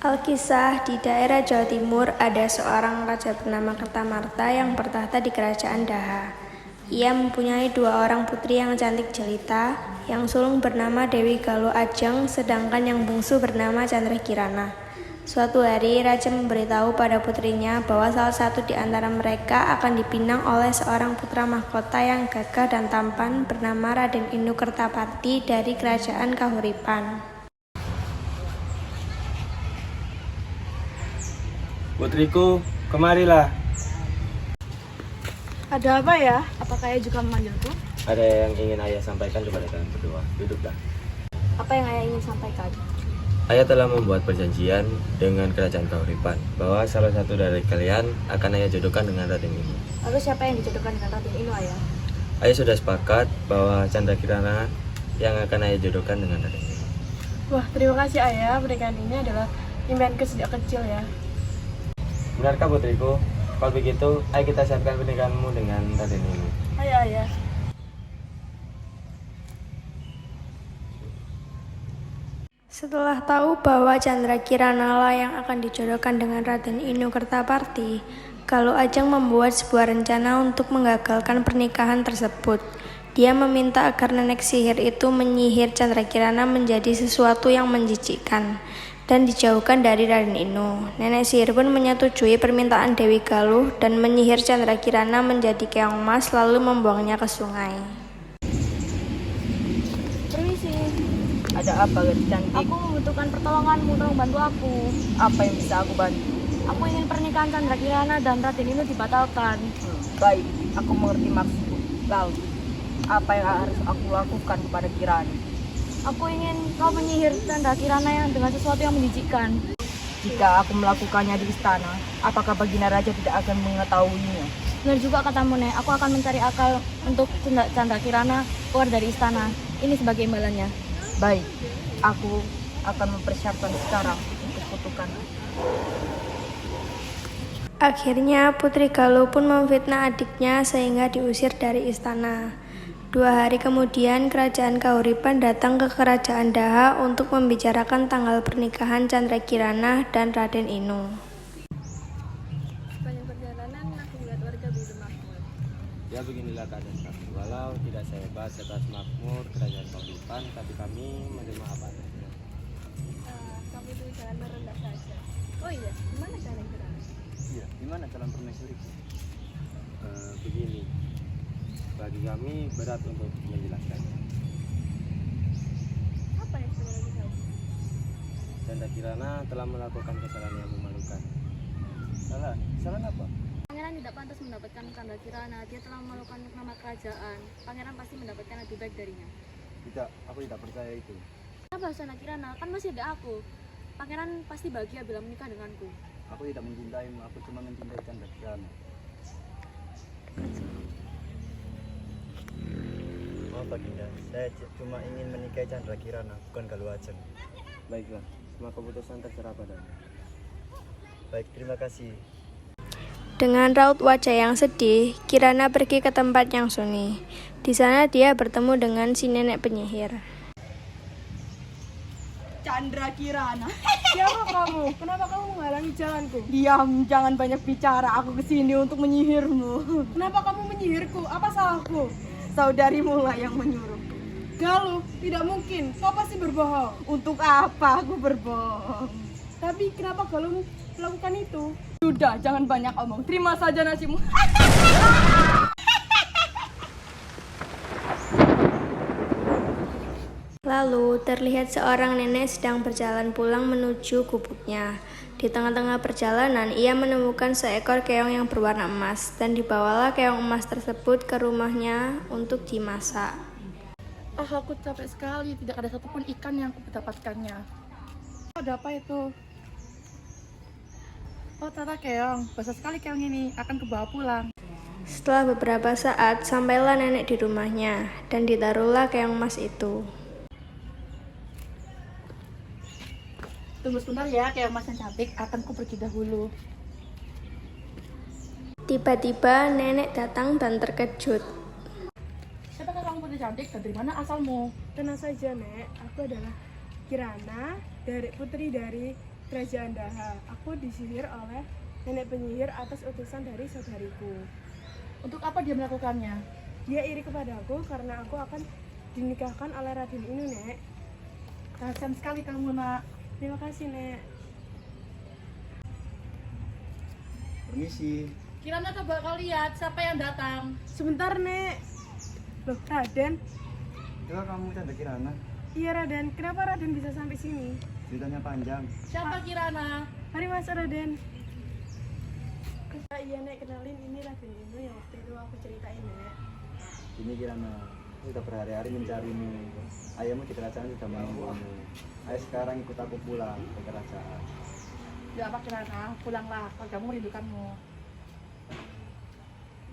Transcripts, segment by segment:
Alkisah, di daerah Jawa Timur ada seorang raja bernama Kertamarta yang bertahta di kerajaan Daha. Ia mempunyai 2 orang putri yang cantik jelita, yang sulung bernama Dewi Galuh Ajeng, sedangkan yang bungsu bernama Candrakirana. Suatu hari, raja memberitahu pada putrinya bahwa salah satu di antara mereka akan dipinang oleh seorang putra mahkota yang gagah dan tampan bernama Raden Inu Kertapati dari kerajaan Kahuripan. Putriku, kemarilah. Ada apa ya? Apakah ayah juga memanggilku? Ada yang ingin ayah sampaikan kepada kalian berdua. Duduklah. Apa yang ayah ingin sampaikan? Ayah telah membuat perjanjian dengan kerajaan Kahuripan bahwa salah satu dari kalian akan ayah jodohkan dengan Raden Inu. Lalu siapa yang dijodohkan dengan Raden Inu, ayah? Ayah sudah sepakat bahwa Candrakirana yang akan ayah jodohkan dengan Raden Inu. Wah, terima kasih ayah. Pernikahan ini adalah impianku sejak kecil ya. Benarkah putriku? Kalau begitu, ayo kita siapkan pernikahanmu dengan Raden Inu. Ayo ayah. Setelah tahu bahwa Candrakirana lah yang akan dijodohkan dengan Raden Inu Kertapati, Galuh Ajeng membuat sebuah rencana untuk menggagalkan pernikahan tersebut. Dia meminta agar nenek sihir itu menyihir Candrakirana menjadi sesuatu yang menjijikkan dan dijauhkan dari Raden Inu. Nenek sihir pun menyetujui permintaan Dewi Galuh dan menyihir Candrakirana menjadi keong emas lalu membuangnya ke sungai. Permisi. Ada apa, gadis cantik? Aku membutuhkan pertolonganmu, tolong bantu aku. Apa yang bisa aku bantu? Aku ingin pernikahan Candrakirana dan Raden Inu dibatalkan. Baik, aku mengerti maksudmu. Lalu, apa yang harus aku lakukan kepada Kirani? Aku ingin kau menyihir Candrakirana yang dengan sesuatu yang menjijikkan. Jika aku melakukannya di istana, apakah Baginda Raja tidak akan mengetahuinya? Benar juga katamu, Nek. Aku akan mencari akal untuk Candrakirana keluar dari istana. Ini sebagai imbalannya. Baik, aku akan mempersiapkan sekarang untuk kutukan. Akhirnya Putri Galuh pun memfitnah adiknya sehingga diusir dari istana. 2 hari kemudian kerajaan Kahuripan datang ke kerajaan Daha untuk membicarakan tanggal pernikahan Candrakirana dan Raden Inu. Sepanjang perjalanan aku melihat warga begitu makmur. Ya beginilah keadaan kami. Walau tidak sehebat atas makmur kerajaan Kahuripan, tapi kami menerima apa adanya. Kami itu jangan merendah saja. Oh iya, gimana Candrakirana? Iya, gimana calon permaisuri? Begini, bagi kami berat untuk menjelaskannya. Apa yang sebenarnya tahu? Candrakirana telah melakukan kesalahan yang memalukan. Salah apa? Pangeran tidak pantas mendapatkan Candrakirana. Dia telah memalukan nama kerajaan. Pangeran pasti mendapatkan lebih baik darinya. Tidak, aku tidak percaya itu. Kenapa Candrakirana? Kan masih ada aku. Pangeran pasti bahagia bila menikah denganku. Aku tidak mencintaimu, aku cuma mencintai Candrakirana. Maaf Baginda, saya cuma ingin menikahi Candrakirana, bukan Galuh Ajeng. Baiklah, semua keputusan terserah padamu. Baik, terima kasih. Dengan raut wajah yang sedih, Kirana pergi ke tempat yang sunyi. Di sana dia bertemu dengan si nenek penyihir. Candrakirana. Siapa kamu? Kenapa kamu menghalangi jalanku? Diam, jangan banyak bicara. Aku kesini untuk menyihirmu. Kenapa kamu menyihirku? Apa salahku? Saudarimu lah yang menyuruh. Galuh, tidak mungkin. Kau pasti berbohong. Untuk apa aku berbohong? Tapi kenapa Galuh melakukan itu? Sudah, jangan banyak omong. Terima saja nasimu. Lalu terlihat seorang nenek sedang berjalan pulang menuju gubuknya. Di tengah-tengah perjalanan, ia menemukan seekor keong yang berwarna emas dan dibawalah keong emas tersebut ke rumahnya untuk dimasak. Aku capek sekali. Tidak ada satupun ikan yang aku dapatkannya. Ada apa itu? Oh, ternyata keong. Basah sekali keong ini. Akan kubawa pulang. Setelah beberapa saat, sampailah nenek di rumahnya dan ditaruhlah keong emas itu. Tunggu sebentar ya, keong emas yang cantik. Akan ku pergi dahulu. Tiba-tiba nenek datang dan terkejut. Siapakah kamu putri cantik dan dari mana asalmu? Tenang saja, Nek. Aku adalah Kirana, putri dari Kerajaan Daha. Aku disihir oleh nenek penyihir atas utusan dari saudariku. Untuk apa dia melakukannya? Dia iri kepadaku karena aku akan dinikahkan oleh Raden Inu, Nek. Kasihan sekali kamu, Nak. Terima kasih, Nek. Permisi. Kirana coba kau lihat siapa yang datang. Sebentar, Nek. Loh, Raden? Itu kamu Chandra Kirana. Iya, Raden. Kenapa Raden bisa sampai sini? Ceritanya panjang. Siapa Kirana? Mari masuk, Raden. Iya, Nek. Kenalin, ini Raden Inu yang waktu itu aku ceritain, Nek. Ini Kirana. Kita berhari-hari mencarimu. Ayahmu di kerajaan sudah menunggumu. Ayo sekarang ikut aku pulang ke kerajaan. Ya apa Kirana? Pulanglah, keluargamu merindukanmu.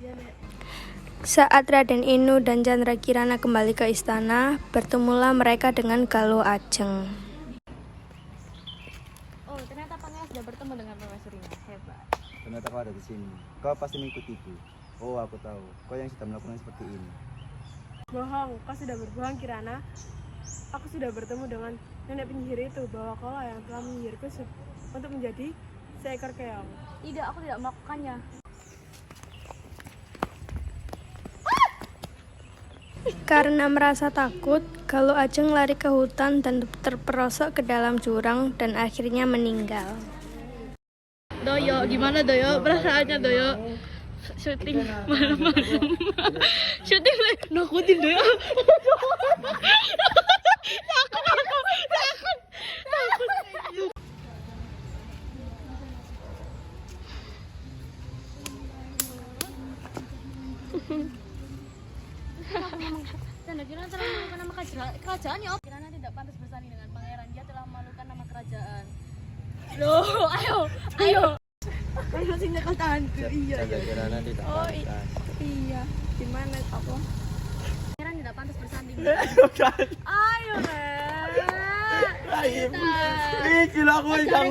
Iya, Nek. Saat Raden Inu dan Chandra Kirana kembali ke istana, bertemulah mereka dengan Galuh Ajeng. Oh, ternyata Pangeran sudah bertemu dengan permaisurinya. Hebat. Ternyata kau ada di sini. Kau pasti mengikutiku. Oh, aku tahu. Kau yang sudah melakukan seperti ini. Bohong, kau sudah berbohong, Kirana. Aku sudah bertemu dengan nenek penyihir itu bahwa kau lah yang telah menyihirku untuk menjadi seekor keong. Tidak, aku tidak melakukannya. Karena merasa takut, Galuh Ajeng lari ke hutan dan terperosok ke dalam jurang dan akhirnya meninggal. Doyo, gimana Doyo? Perasaannya Doyo? Syuting malam-malam. Syuting lagi. Nakutin Doyo. Chandra Kirana telah memalukan nama kerajaan ya. Kirana tidak pantas bersanding dengan pangeran. Dia telah memalukan nama kerajaan. Loh, ayo. Ayo sini kau tahanku. Iya. Chandra Kirana tidak pantas. Iya. Gimana aku? Pangeran tidak pantas bersanding. Ayo, Nek. Ih, gila aku yang